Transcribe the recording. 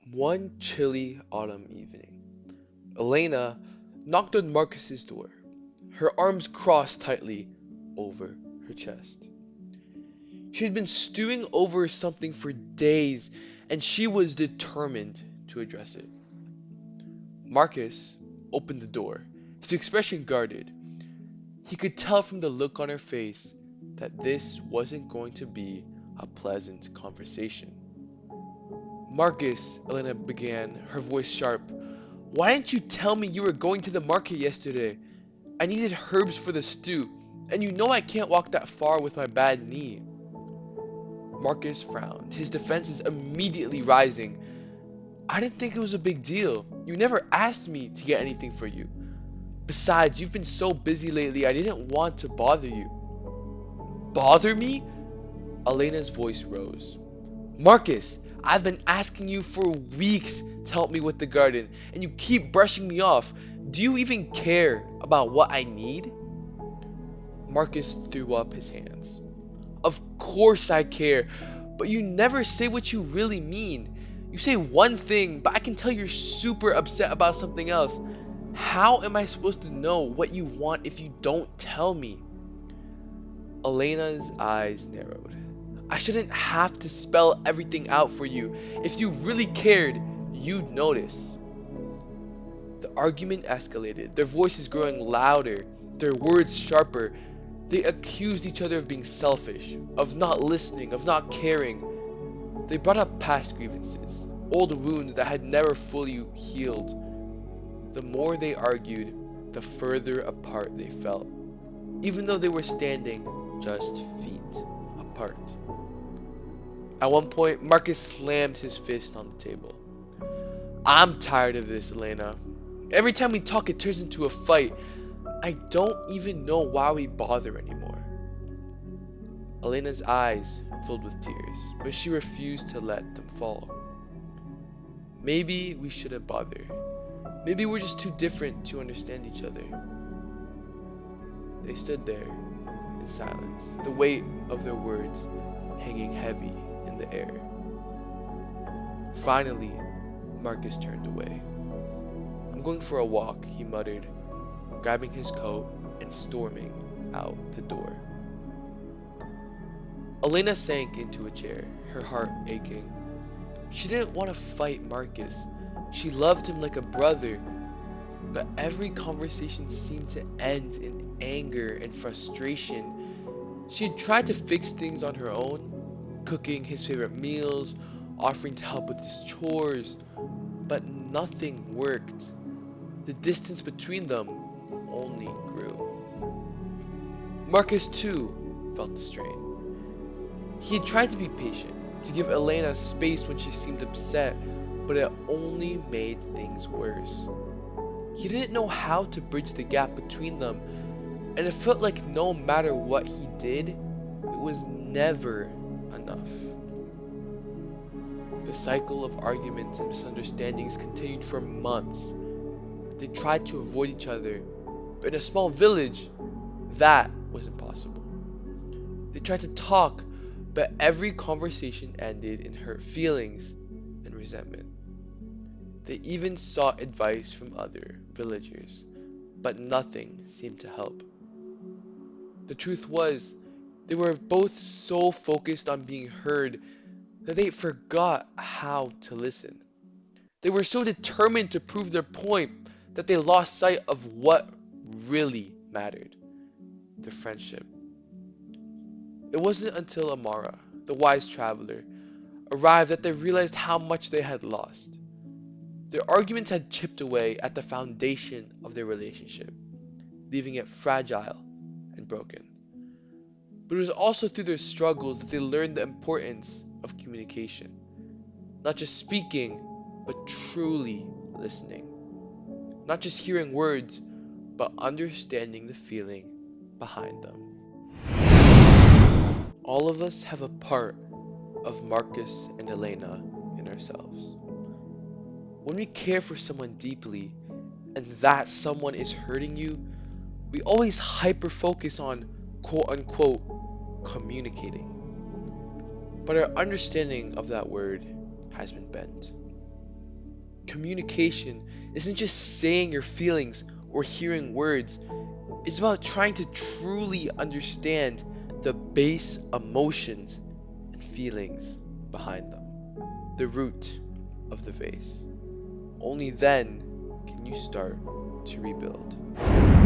One chilly autumn evening, Elena knocked on Marcus's door, her arms crossed tightly over her chest. She had been stewing over something for days, and she was determined to address it. Marcus opened the door, his expression guarded. He could tell from the look on her face that this wasn't going to be a pleasant conversation. Marcus, Elena began, her voice sharp. Why didn't you tell me you were going to the market yesterday? I needed herbs for the stew, and you know I can't walk that far with my bad knee. Marcus frowned, his defenses immediately rising. I didn't think it was a big deal. You never asked me to get anything for you. Besides, you've been so busy lately, I didn't want to bother you. Bother me? Elena's voice rose. Marcus, I've been asking you for weeks to help me with the garden, and you keep brushing me off. Do you even care about what I need? Marcus threw up his hands. Of course I care, but you never say what you really mean. You say one thing, but I can tell you're super upset about something else. How am I supposed to know what you want if you don't tell me? Elena's eyes narrowed. I shouldn't have to spell everything out for you. If you really cared, you'd notice. The argument escalated, their voices growing louder, their words sharper. They accused each other of being selfish, of not listening, of not caring. They brought up past grievances, old wounds that had never fully healed. The more they argued, the further apart they felt, even though they were standing just feet apart. At one point, Marcus slammed his fist on the table. I'm tired of this, Elena. Every time we talk, it turns into a fight. I don't even know why we bother anymore. Elena's eyes filled with tears, but she refused to let them fall. Maybe we shouldn't bother. Maybe we're just too different to understand each other. They stood there in silence, the weight of their words hanging heavy in the air. Finally, Marcus turned away. I'm going for a walk, he muttered, grabbing his coat and storming out the door. Elena sank into a chair, her heart aching. She didn't want to fight Marcus. She loved him like a brother, but every conversation seemed to end in anger and frustration. She had tried to fix things on her own, cooking his favorite meals, offering to help with his chores, but nothing worked. The distance between them only grew. Marcus, too, felt the strain. He had tried to be patient, to give Elena space when she seemed upset, but it only made things worse. He didn't know how to bridge the gap between them, and it felt like no matter what he did, it was never enough. The cycle of arguments and misunderstandings continued for months. They tried to avoid each other, but in a small village, that was impossible. They tried to talk, but every conversation ended in hurt feelings and resentment. They even sought advice from other villagers, but nothing seemed to help. The truth was, they were both so focused on being heard that they forgot how to listen. They were so determined to prove their point that they lost sight of what really mattered, their friendship. It wasn't until Amara, the wise traveler, arrived that they realized how much they had lost. Their arguments had chipped away at the foundation of their relationship, leaving it fragile and broken. But it was also through their struggles that they learned the importance of communication. Not just speaking, but truly listening. Not just hearing words, but understanding the feeling behind them. All of us have a part of Marcus and Elena in ourselves. When we care for someone deeply, and that someone is hurting you, we always hyper focus on quote unquote communicating. But our understanding of that word has been bent. communication isn't just saying your feelings or hearing words. It's about trying to truly understand the base emotions and feelings behind them, the root of the vase. Only then can you start to rebuild.